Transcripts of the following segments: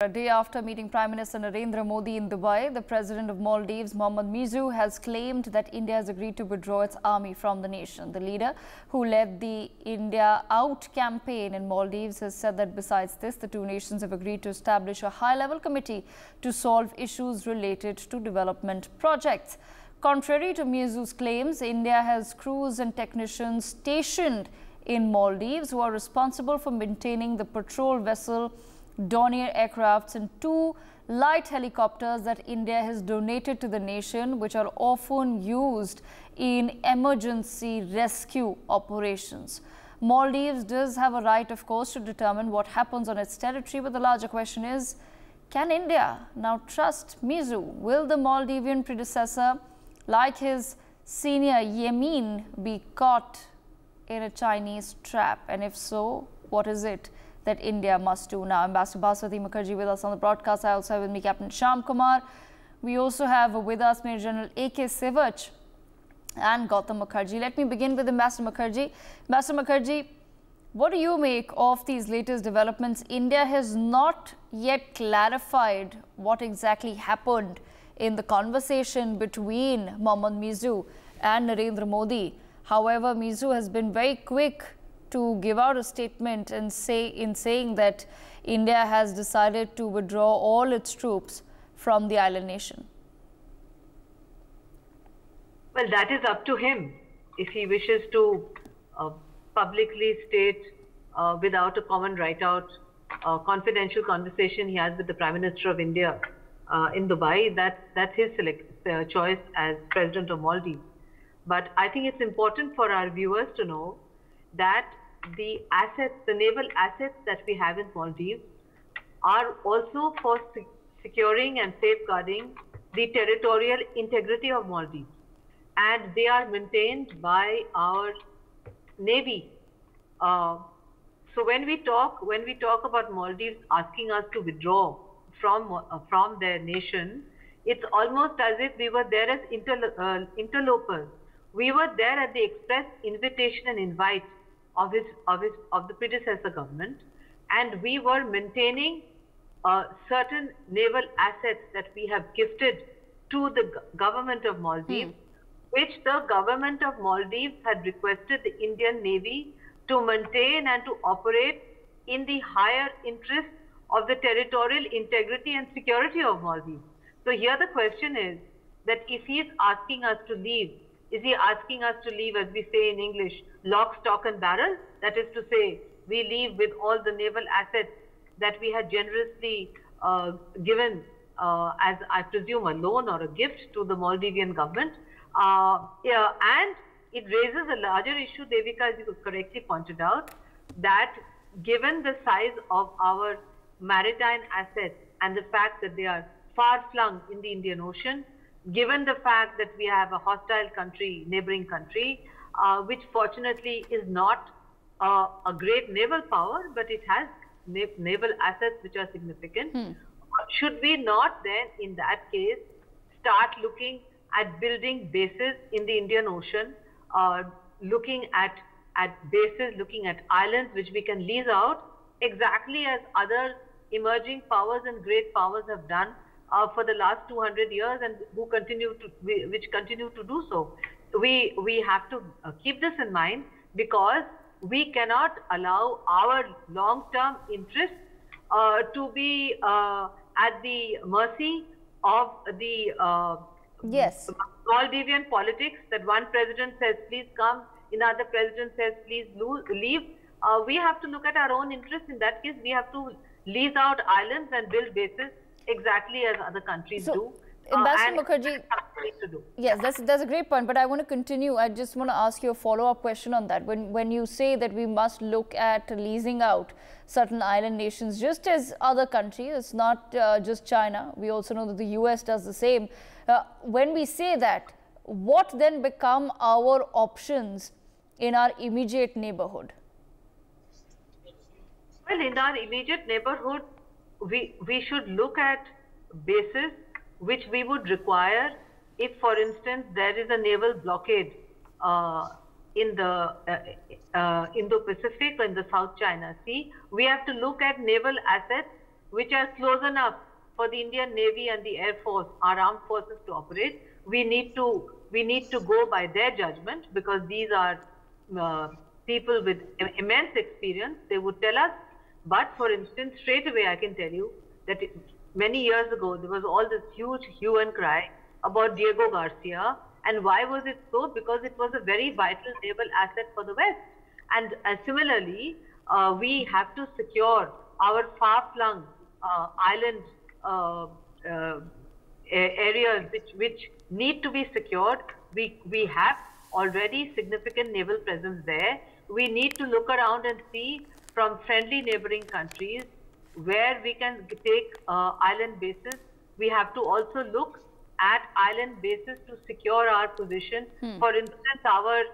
A day after meeting Prime Minister Narendra Modi in Dubai, the President of Maldives, Mohamed Muizzu, has claimed that India has agreed to withdraw its army from the nation. The leader, who led the India Out campaign in Maldives, has said that besides this, the two nations have agreed to establish a high-level committee to solve issues related to development projects. Contrary to Muizzu's claims, India has crews and technicians stationed in Maldives who are responsible for maintaining the patrol vessel Dornier aircrafts and two light helicopters that India has donated to the nation, which are often used in emergency rescue operations. Maldives does have a right, of course, to determine what happens on its territory, but the larger question is, can India now trust Muizzu? Will the Maldivian predecessor, like his senior Yemen, be caught in a Chinese trap? And if so, what is it that India must do now? Ambassador Baswati Mukherjee with us on the broadcast. I also have with me Captain Sham Kumar. We also have with us Major General A.K. Sivach and Gautam Mukherjee. Let me begin with Ambassador Mukherjee. Ambassador Mukherjee, what do you make of these latest developments? India has not yet clarified what exactly happened in the conversation between Mohamed Muizzu and Narendra Modi. However, Muizzu has been very quick to give out a statement and saying that India has decided to withdraw all its troops from the island nation. Well, that is up to him. If he wishes to publicly state without a common write-out confidential conversation he has with the Prime Minister of India in Dubai, that's his choice as President of Maldives. But I think it's important for our viewers to know that the assets, the naval assets that we have in Maldives are also for securing and safeguarding the territorial integrity of Maldives. And they are maintained by our Navy. So when we talk about Maldives asking us to withdraw from their nation, it's almost as if we were there as interlopers. We were there at the express invitation and invite of the predecessor government, and we were maintaining certain naval assets that we have gifted to the government of Maldives, which the government of Maldives had requested the Indian Navy to maintain and to operate in the higher interest of the territorial integrity and security of Maldives. So here the question is that if he is asking us to leave, is he asking us to leave, as we say in English, lock, stock and barrel? That is to say, we leave with all the naval assets that we had generously given as, I presume, a loan or a gift to the Maldivian government. And it raises a larger issue, Devika, as you correctly pointed out, that given the size of our maritime assets and the fact that they are far-flung in the Indian Ocean, given the fact that we have a hostile country, neighboring country, which fortunately is not a great naval power, but it has naval assets which are significant. Should we not then, in that case, start looking at building bases in the Indian Ocean, looking at bases, looking at islands which we can lease out, exactly as other emerging powers and great powers have done for the last 200 years and which continue to do so. We have to keep this in mind, because we cannot allow our long-term interests to be at the mercy of the Maldivian politics, that one president says please come, another president says please leave. We have to look at our own interests. In that case, we have to lease out islands and build bases exactly as other countries do. Ambassador Mukherjee, yes, that's a great point, but I want to continue. I just want to ask you a follow-up question on that. When you say that we must look at leasing out certain island nations, just as other countries, it's not just China. We also know that the US does the same. When we say that, what then become our options in our immediate neighborhood? Well, in our immediate neighborhood, we should look at bases which we would require if, for instance, there is a naval blockade in the Indo-Pacific or in the South China Sea. We have to look at naval assets which are close enough for the Indian Navy and the Air Force, our armed forces, to operate. We need to go by their judgment, because these are people with immense experience. They would tell us. But for instance, straight away I can tell you that many years ago there was all this huge hue and cry about Diego Garcia. And why was it so? Because it was a very vital naval asset for the West. And similarly, we have to secure our far-flung island areas which need to be secured. We have already significant naval presence there. We need to look around and see from friendly neighboring countries where we can take island bases. We have to also look at island bases to secure our position. For instance, our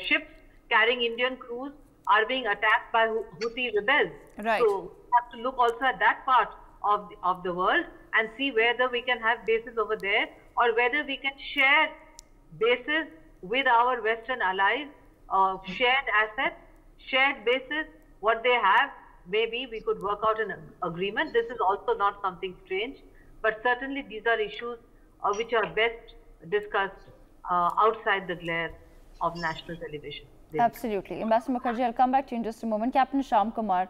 ships carrying Indian crews are being attacked by Houthi rebels. Right. So we have to look also at that part of the world and see whether we can have bases over there, or whether we can share bases with our Western allies, shared assets, shared bases, what they have. Maybe we could work out an agreement. This is also not something strange, but certainly these are issues which are best discussed outside the glare of national television. Absolutely. Ambassador Mukherjee, I'll come back to you in just a moment. Captain Shyam Kumar,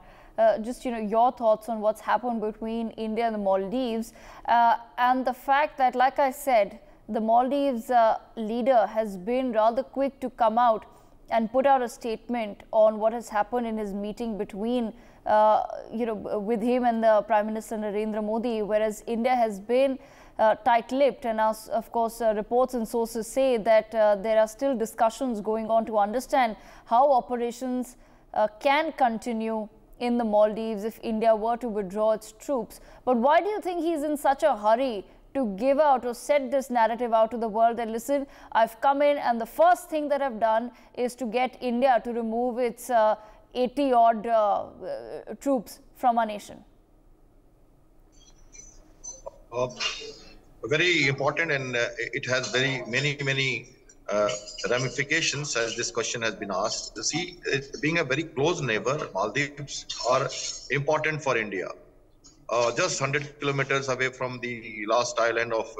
just your thoughts on what's happened between India and the Maldives, and the fact that, like I said, the Maldives leader has been rather quick to come out and put out a statement on what has happened in his meeting between, with him and the Prime Minister Narendra Modi, whereas India has been tight-lipped. And as, of course, reports and sources say that there are still discussions going on to understand how operations can continue in the Maldives if India were to withdraw its troops. But why do you think he's in such a hurry to give out or set this narrative out to the world that, listen, I've come in and the first thing that I've done is to get India to remove its 80-odd troops from our nation? Very important, and it has many ramifications, as this question has been asked. See, being a very close neighbor, Maldives are important for India. Just 100 kilometers away from the last island of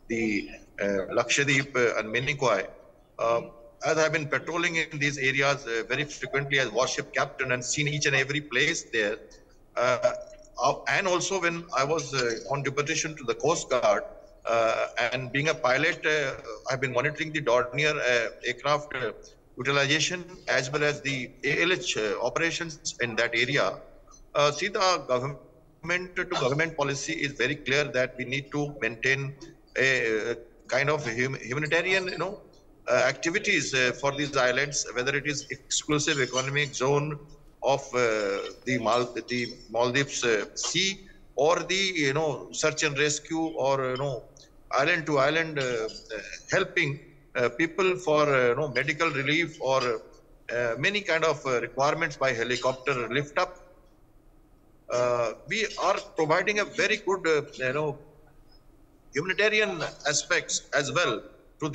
the Lakshadweep and Minicoy. As I've been patrolling in these areas very frequently as warship captain and seen each and every place there, and also when I was on deputation to the Coast Guard, and being a pilot, I've been monitoring the Dornier aircraft utilization as well as the ALH operations in that area. See, the government-to-government policy is very clear that we need to maintain a kind of humanitarian, activities for these islands, whether it is exclusive economic zone of the Maldives Sea, or the search and rescue, or island to island helping people for medical relief, or many kind of requirements by helicopter lift up. We are providing a very good humanitarian aspects as well to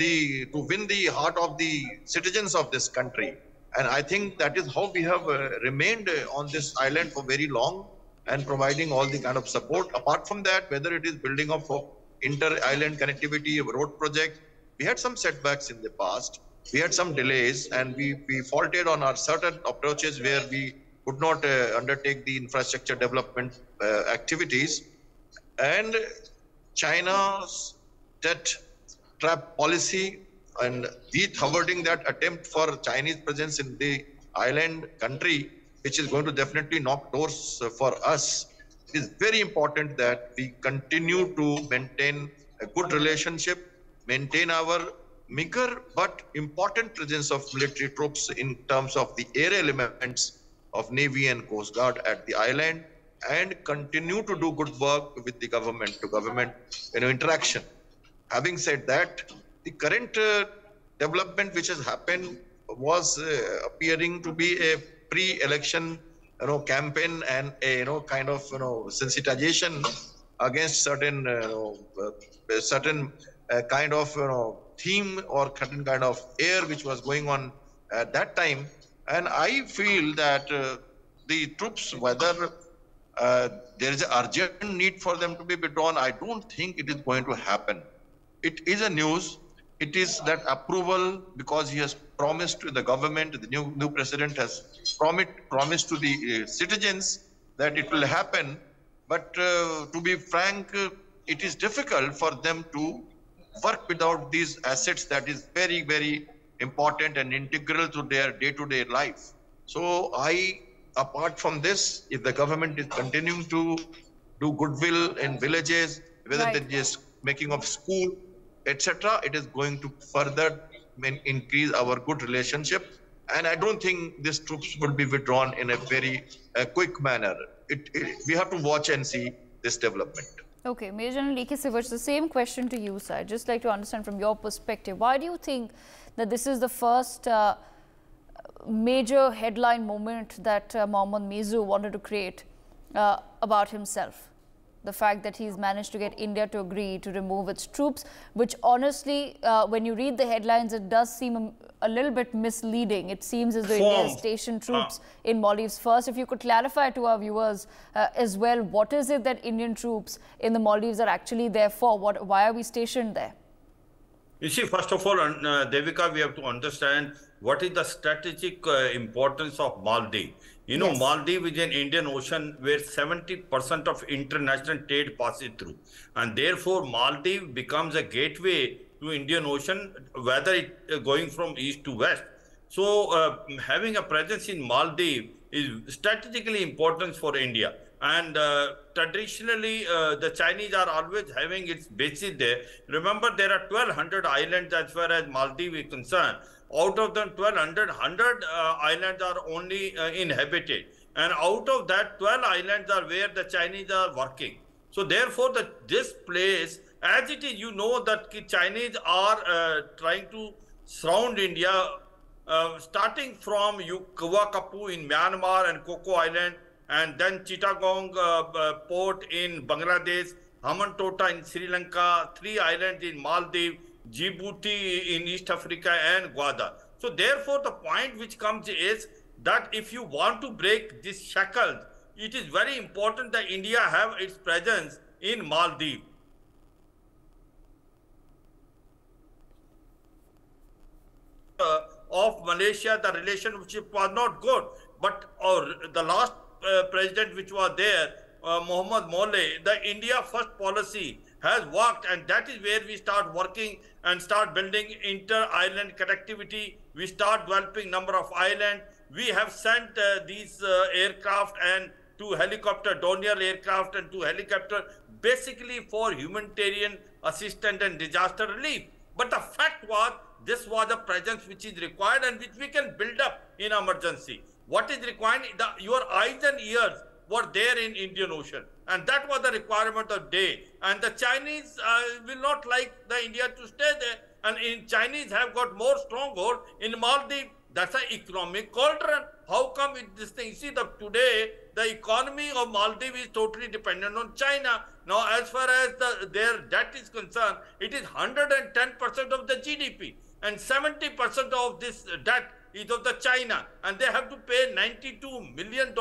win the heart of the citizens of this country. And I think that is how we have remained on this island for very long, and providing all the kind of support. Apart from that, whether it is building of inter-island connectivity, road project, we had some setbacks in the past. We had some delays, and we faulted on our certain approaches where we could not undertake the infrastructure development activities. And China's debt trap policy, and we thwarting that attempt for Chinese presence in the island country, which is going to definitely knock doors for us. It is very important that we continue to maintain a good relationship, maintain our meager but important presence of military troops in terms of the air elements of Navy and Coast Guard at the island, and continue to do good work with the government-to-government interaction. Having said that, the current development which has happened was appearing to be a pre-election campaign, and a kind of sensitization against certain kind of theme or certain kind of air which was going on at that time. And I feel that the troops, whether there is an urgent need for them to be withdrawn, I don't think it is going to happen. It is a news. It is that approval, because he has promised to the government, the new president has promised to the citizens that it will happen. But to be frank, it is difficult for them to work without these assets that is very, very important and integral to their day-to-day life. So apart from this, if the government is continuing to do goodwill in villages, whether they're just making of school, etc., it is going to further increase our good relationship. And I don't think these troops will be withdrawn in a very quick manner. We have to watch and see this development. Okay, Major General E.K. Sivach, the same question to you, sir. I'd just like to understand from your perspective, why do you think that this is the first major headline moment that Mohamed Muizzu wanted to create about himself? The fact that he's managed to get India to agree to remove its troops, which honestly, when you read the headlines, it does seem a little bit misleading. It seems as though India has stationed troops in Maldives. First, if you could clarify to our viewers as well, what is it that Indian troops in the Maldives are actually there for? Why are we stationed there? You see, first of all, Devika, we have to understand what is the strategic importance of Maldives. You know, Maldives is an Indian Ocean where 70% of international trade passes through. And therefore, Maldives becomes a gateway to Indian Ocean, whether it going from east to west. So, having a presence in Maldives is strategically important for India. And traditionally, the Chinese are always having its bases there. Remember, there are 1,200 islands as far as Maldives is concerned. Out of them, 1,100 islands are only inhabited. And out of that, 12 islands are where the Chinese are working. So therefore, this place, as it is, you know that the Chinese are trying to surround India, starting from Kuwakapu in Myanmar and Coco Island, and then Chittagong port in Bangladesh, Hambantota in Sri Lanka, 3 islands in Maldives, Djibouti in East Africa, and Gwadar. So therefore, the point which comes is that if you want to break this shackles, it is very important that India have its presence in Maldives. Of Malaysia, the relationship was not good, but the last president which was there, Mohamed Muizzu, the India first policy has worked, and that is where we start working and start building inter-island connectivity. We start developing number of islands. We have sent these aircraft and 2 helicopter, Dornier aircraft and 2 helicopter, basically for humanitarian assistance and disaster relief. But the fact was, this was a presence which is required and which we can build up in emergency. What is required? Your eyes and ears were there in Indian Ocean, and that was the requirement of day. And the Chinese will not like the India to stay there, and Chinese have got more stronghold in Maldives. That's an economic cauldron. How come this thing? See, today the economy of Maldives is totally dependent on China. Now, as far as their debt is concerned, it is 110% of the GDP, and 70% of this debt is of the China, and they have to pay $92 million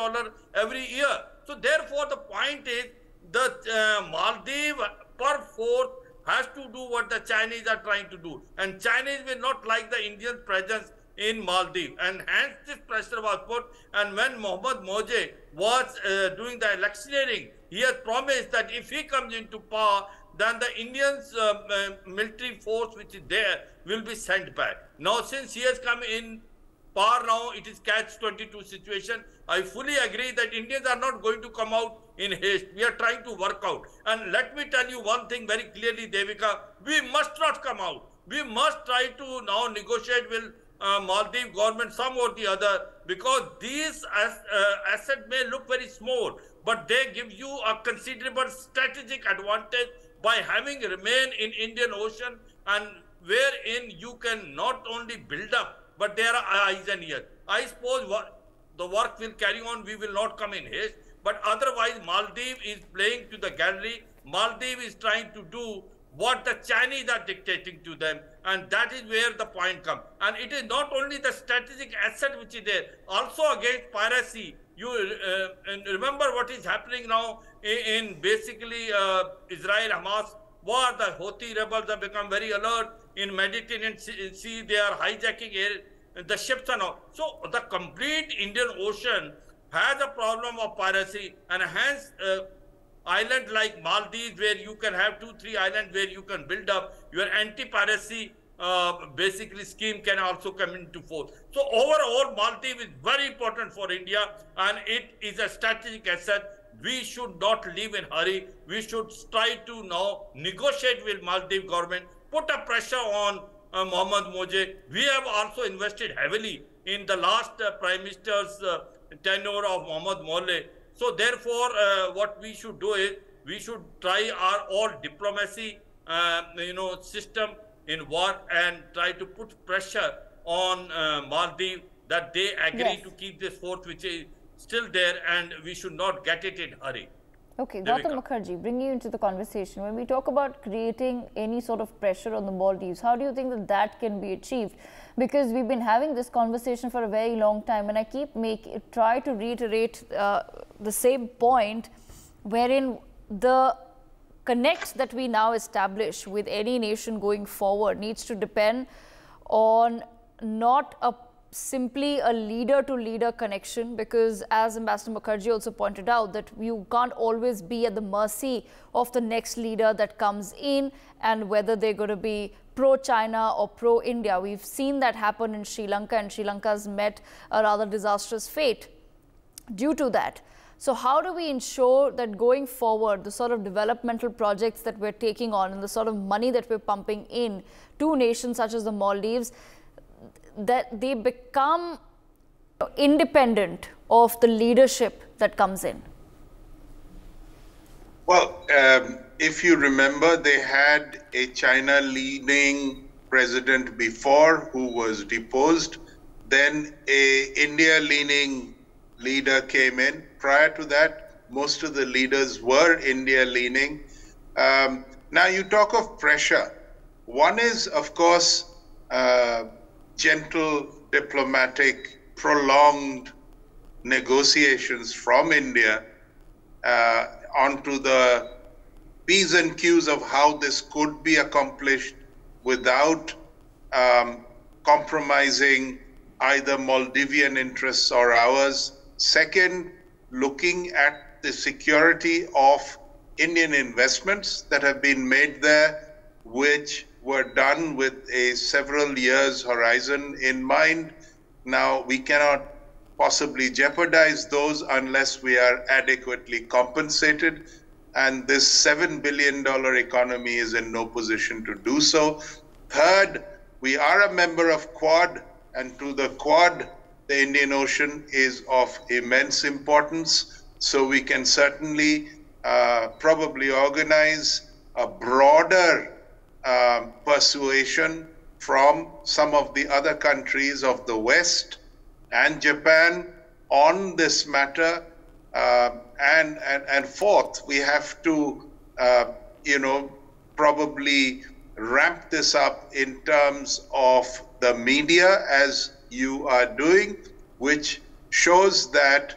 every year. So therefore, the point is that Maldives per force has to do what the Chinese are trying to do, and Chinese will not like the Indian presence in Maldives, and hence this pressure was put. And when Mohamed Muizzu was doing the electioneering, he has promised that if he comes into power, then the Indians military force which is there will be sent back. Now, since he has come in power, now it is catch-22 situation. I fully agree that Indians are not going to come out in haste. We are trying to work out. And let me tell you one thing very clearly, Devika, we must not come out. We must try to now negotiate with Maldives government some or the other, because these assets may look very small, but they give you a considerable strategic advantage by having remain in Indian Ocean, and wherein you can not only build up, but there are eyes and ears. I suppose the work will carry on. We will not come in haste, but otherwise Maldives is playing to the gallery. Maldives is trying to do what the Chinese are dictating to them, and that is where the point comes. And it is not only the strategic asset which is there, also against piracy. You remember what is happening now in basically Israel-Hamas war. The Houthi rebels have become very alert in Mediterranean Sea. They are hijacking the ships and all. So the complete Indian Ocean has a problem of piracy, and hence island like Maldives, where you can have 2-3 islands where you can build up your anti-piracy basically scheme can also come into force. So overall, Maldives is very important for India, and it is a strategic asset. We should not live in hurry. We should try to now negotiate with Maldives government, put a pressure on Mohamed Muizzu. We have also invested heavily in the last Prime Minister's tenure of Mohamed Muizzu. So therefore, what we should do is we should try our all diplomacy, system in war and try to put pressure on Maldives that they agree to keep this force which is still there, and we should not get it in hurry. Okay, Gautam Mukherjee, bringing you into the conversation. When we talk about creating any sort of pressure on the Maldives, how do you think that that can be achieved? Because we've been having this conversation for a very long time, and I keep try to reiterate the same point, wherein the connect that we now establish with any nation going forward needs to depend on not simply a leader-to-leader connection, because as Ambassador Mukherjee also pointed out, that you can't always be at the mercy of the next leader that comes in and whether they're going to be pro-China or pro-India. We've seen that happen in Sri Lanka, and Sri Lanka's met a rather disastrous fate due to that. So how do we ensure that going forward, the sort of developmental projects that we're taking on and the sort of money that we're pumping in to nations such as the Maldives, that they become independent of the leadership that comes in? Well, if you remember, they had a China-leaning president before who was deposed. Then a India-leaning leader came in. Prior to that, most of the leaders were India-leaning. Now you talk of pressure. One is, of course, gentle, diplomatic, prolonged negotiations from India onto the P's and Q's of how this could be accomplished without compromising either Maldivian interests or ours. Second, looking at the security of Indian investments that have been made there, which were done with a several years horizon in mind. Now, we cannot possibly jeopardize those unless we are adequately compensated. And this $7 billion economy is in no position to do so. Third, we are a member of Quad, and to the Quad, the Indian Ocean is of immense importance. So we can certainly probably organize a broader persuasion from some of the other countries of the West and Japan on this matter. And fourth, we have to, probably ramp this up in terms of the media, as you are doing, which shows that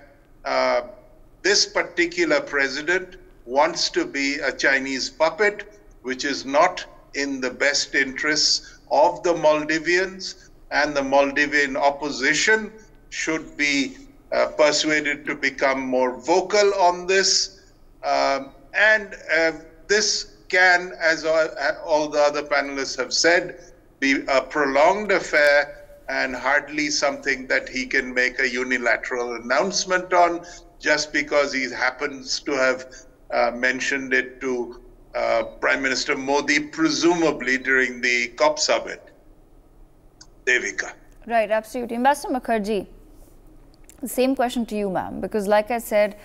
this particular president wants to be a Chinese puppet, which is not in the best interests of the Maldivians, and the Maldivian opposition should be persuaded to become more vocal on this. And this can, as all the other panelists have said, be a prolonged affair and hardly something that he can make a unilateral announcement on just because he happens to have mentioned it to Prime Minister Modi, presumably during the COP summit. Devika. Right, absolutely. Ambassador Mukherjee, the same question to you, ma'am, because like I said,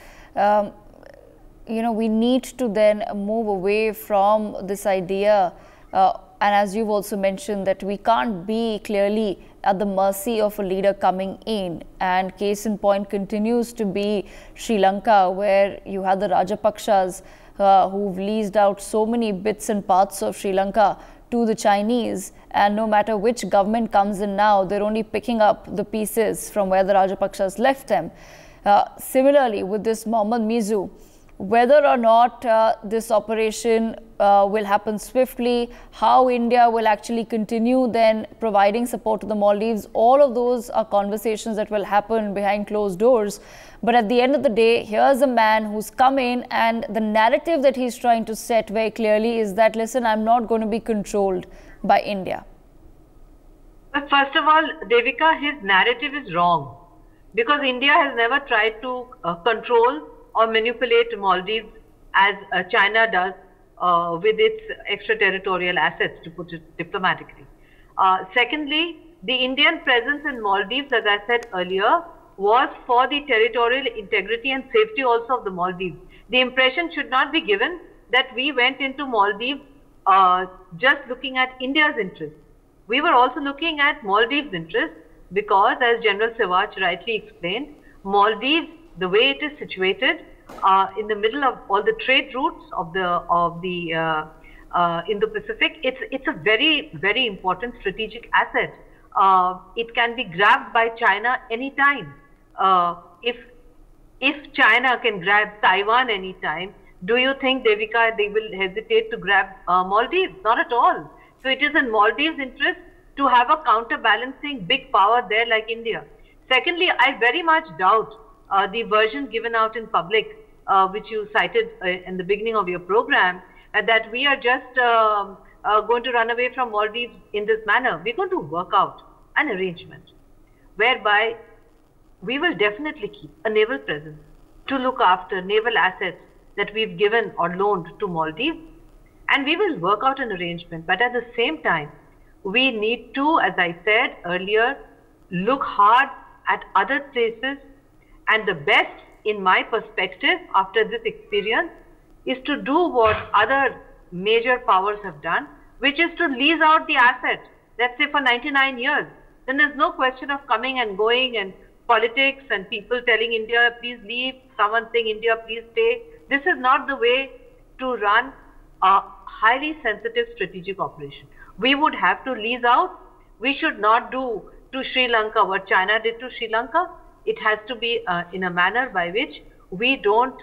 we need to then move away from this idea, and as you've also mentioned, that we can't be clearly at the mercy of a leader coming in. And case in point continues to be Sri Lanka, where you had the Rajapakshas who've leased out so many bits and parts of Sri Lanka to the Chinese, and no matter which government comes in now, they're only picking up the pieces from where the Rajapaksas left them. Similarly, with this Mohamed Muizzu, whether or not this operation will happen swiftly, how India will actually continue then providing support to the Maldives, all of those are conversations that will happen behind closed doors. But at the end of the day, here's a man who's come in, and the narrative that he's trying to set very clearly is that, listen, I'm not going to be controlled by India. But first of all, Devika, his narrative is wrong, because India has never tried to control or manipulate Maldives as China does with its extraterritorial assets, to put it diplomatically. Secondly, the Indian presence in Maldives, as I said earlier, was for the territorial integrity and safety also of the Maldives. The impression should not be given that we went into Maldives just looking at India's interests. We were also looking at Maldives' interests, because, as General Sewach rightly explained, Maldives, the way it is situated in the middle of all the trade routes of the Indo-Pacific, it's a very, very important strategic asset. It can be grabbed by China anytime. If China can grab Taiwan anytime, do you think, Devika, they will hesitate to grab Maldives? Not at all. So it is in Maldives' interest to have a counterbalancing big power there like India. Secondly, I very much doubt the version given out in public, which you cited in the beginning of your program, that we are just going to run away from Maldives in this manner. We're going to work out an arrangement whereby we will definitely keep a naval presence to look after naval assets that we've given or loaned to Maldives, and we will work out an arrangement. But at the same time, we need to, as I said earlier, look hard at other places, and the best, in my perspective, after this experience, is to do what other major powers have done, which is to lease out the asset, let's say for 99 years. Then there's no question of coming and going and politics and people telling India, please leave, someone saying India, please stay. This is not the way to run a highly sensitive strategic operation. We would have to lease out. We should not do to Sri Lanka what China did to Sri Lanka. It has to be in a manner by which we don't,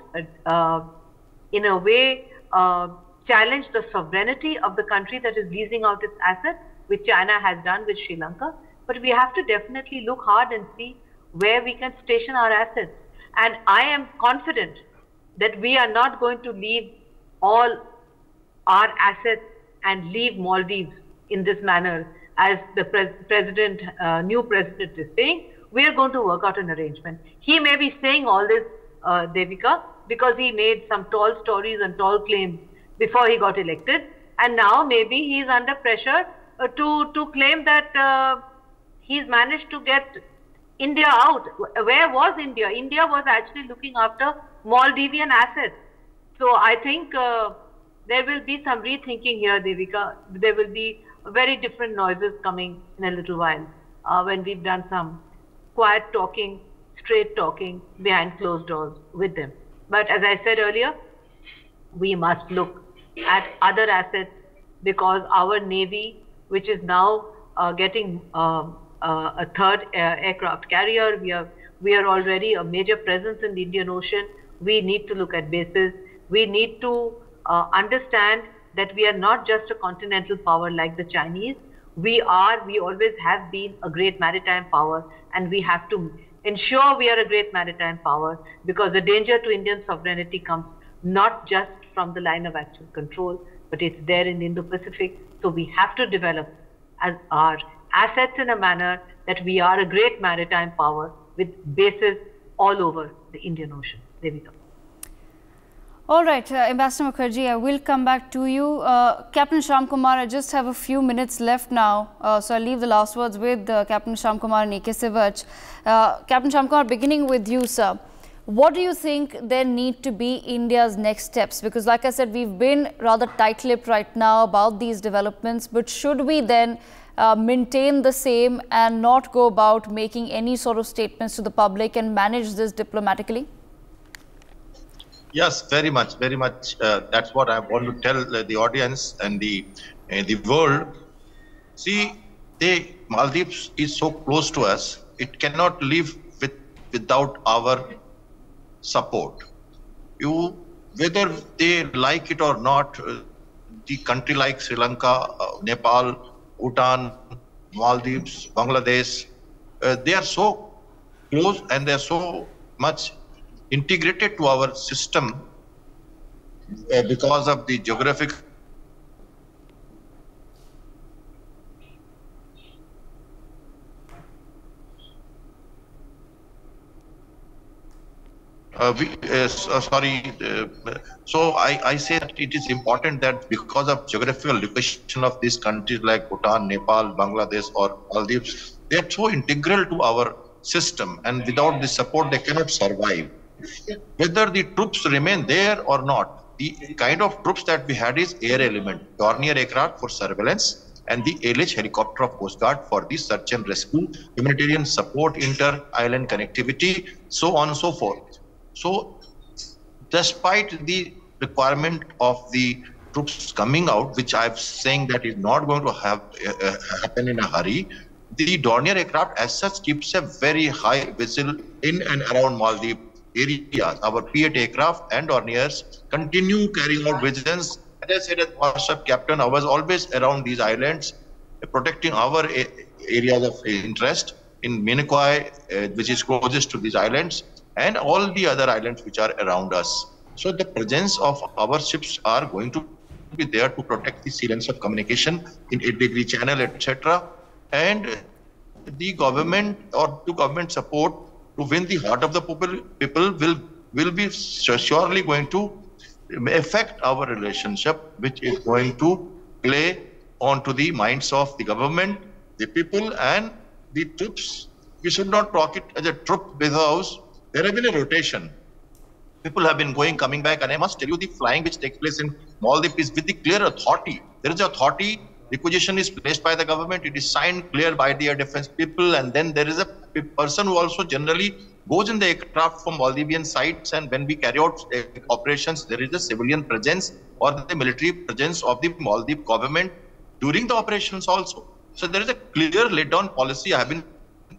in a way, challenge the sovereignty of the country that is leasing out its assets, which China has done with Sri Lanka. But we have to definitely look hard and see where we can station our assets. And I am confident that we are not going to leave all our assets and leave Maldives in this manner, as the new president is saying. We are going to work out an arrangement. He may be saying all this, Devika, because he made some tall stories and tall claims before he got elected, and now maybe he is under pressure to claim that he's managed to get India out. Where was India? India was actually looking after Maldivian assets. So I think there will be some rethinking here, Devika. There will be very different noises coming in a little while when we've done some quiet talking, straight talking behind closed doors with them. But as I said earlier, we must look at other assets, because our Navy, which is now getting a third aircraft carrier, we are already a major presence in the Indian Ocean. We need to look at bases. We need to understand that we are not just a continental power like the Chinese. We always have been a great maritime power, and we have to ensure we are a great maritime power, because the danger to Indian sovereignty comes not just from the line of actual control, but it's there in the Indo-Pacific. So we have to develop our assets in a manner that we are a great maritime power with bases all over the Indian Ocean. There we go. All right, Ambassador Mukherjee, I will come back to you. Captain Shyamkumar, I just have a few minutes left now, so I'll leave the last words with Captain Shyamkumar and E.K. Sewach. Captain Shyamkumar, beginning with you, sir. What do you think there need to be India's next steps? Because like I said, we've been rather tight-lipped right now about these developments, but should we then maintain the same and not go about making any sort of statements to the public and manage this diplomatically? Yes, very much, very much. That's what I want to tell the audience and the world. See, Maldives is so close to us. It cannot live without our support. Whether they like it or not, the country like Sri Lanka, Nepal, Bhutan, Maldives, Bangladesh, they are so close and they are so much integrated to our system because of the geographic. So I say that it is important that because of geographical location of these countries like Bhutan, Nepal, Bangladesh or Maldives, they are so integral to our system, and without the support they cannot survive. Whether the troops remain there or not, the kind of troops that we had is air element, Dornier aircraft for surveillance, and the ALH helicopter of Coast Guard for the search and rescue, humanitarian support, inter-island connectivity, so on and so forth. So, despite the requirement of the troops coming out, which I'm saying that is not going to happen in a hurry, the Dornier aircraft as such keeps a very high visual in and around Maldives areas. Our P-8 aircraft and Dorniers continue carrying out vigilance. As I said as WhatsApp captain, I was always around these islands, protecting our areas of interest in Minicoy, which is closest to these islands, and all the other islands which are around us. So the presence of our ships are going to be there to protect the sea lanes of communication in 8-degree channel, etc. And the government or to government support to win the heart of the people will be surely going to affect our relationship, which is going to play onto the minds of the government, the people, and the troops. We should not talk it as a troop because there has been a rotation. People have been coming back, and I must tell you, the flying which takes place in Maldives is with the clear authority. There is authority. Requisition is placed by the government. It is signed clear by the air defense people, and then there is a person who also generally goes in the aircraft from Maldivian sites. And when we carry out operations, there is a civilian presence or the military presence of the Maldives government during the operations also. So there is a clear laid-down policy. I have been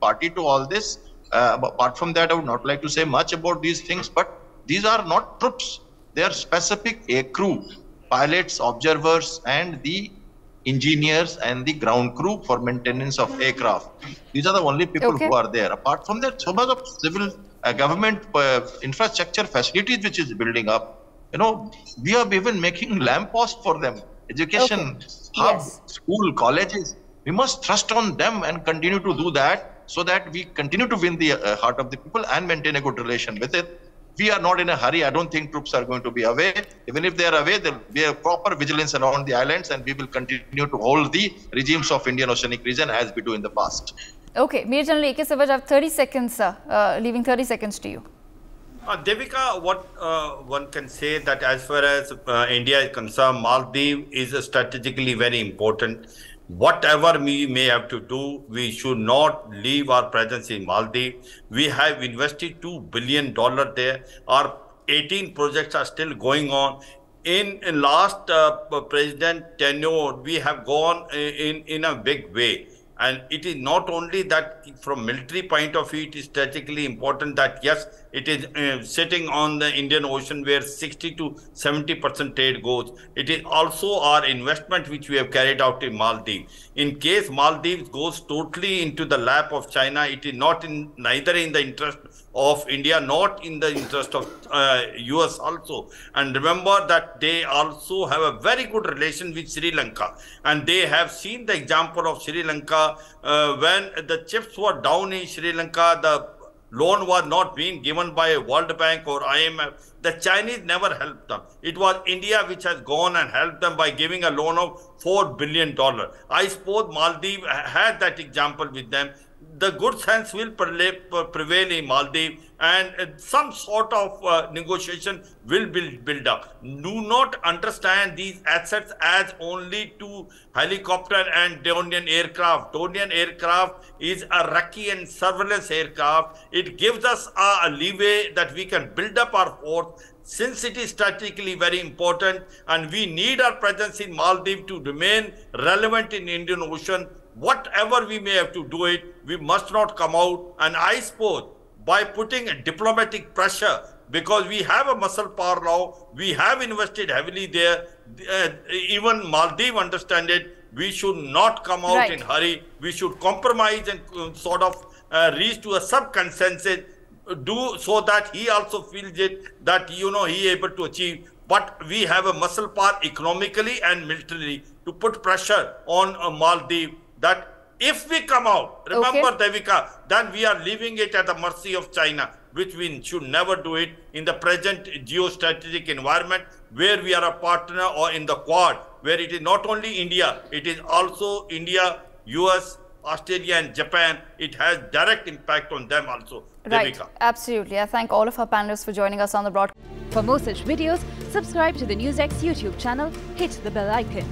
party to all this. Apart from that, I would not like to say much about these things, but these are not troops. They are specific aircrew, pilots, observers, and the engineers and the ground crew for maintenance of aircraft. These are the only people who are there. Apart from that, so much of civil government infrastructure facilities which is building up. You know, we are even making lampposts for them. Education, hubs, school, colleges. We must thrust on them and continue to do that, so that we continue to win the heart of the people and maintain a good relation with it. We are not in a hurry. I don't think troops are going to be away. Even if they are away, there will be a proper vigilance around the islands, and we will continue to hold the regimes of Indian Oceanic region as we do in the past. Okay, Major General A.K. Savaj, I have 30 seconds, leaving 30 seconds to you. Devika, what one can say that as far as India is concerned, Maldives is strategically very important. Whatever we may have to do, we should not leave our presence in Maldives. We have invested $2 billion there. Our 18 projects are still going on. In last president tenure, we have gone in a big way. And it is not only that from military point of view, it is strategically important that yes, it is sitting on the Indian Ocean where 60 to 70% trade goes. It is also our investment which we have carried out in Maldives. In case Maldives goes totally into the lap of China, it is not neither in the interest of India, not in the interest of US also. And remember that they also have a very good relation with Sri Lanka. And they have seen the example of Sri Lanka when the chips were down in Sri Lanka, the loan was not being given by World Bank or IMF. The Chinese never helped them. It was India which has gone and helped them by giving a loan of $4 billion. I suppose Maldives had that example with them. the good sense will prevail in Maldives, and some sort of negotiation will build up. Do not understand these assets as only to helicopter and Dornier aircraft. Dornier aircraft is a recce and surveillance aircraft. It gives us a leeway that we can build up our force, since it is strategically very important, and we need our presence in Maldives to remain relevant in Indian Ocean. Whatever we may have to do it, we must not come out. And I suppose by putting diplomatic pressure, because we have a muscle power now, we have invested heavily there, even Maldives understand it, we should not come out in hurry. We should compromise and sort of reach to a sub-consensus, do so that he also feels it, that, he able to achieve. But we have a muscle power economically and militarily to put pressure on Maldives, that if we come out, remember, Devika, then we are leaving it at the mercy of China, which we should never do it in the present geostrategic environment, where we are a partner, or in the Quad, where it is not only India, it is also India, US, Australia and Japan. It has direct impact on them also. Right, Devika. Absolutely. I thank all of our panelists for joining us on the broadcast. For more such videos, subscribe to the NewsX YouTube channel, hit the bell icon.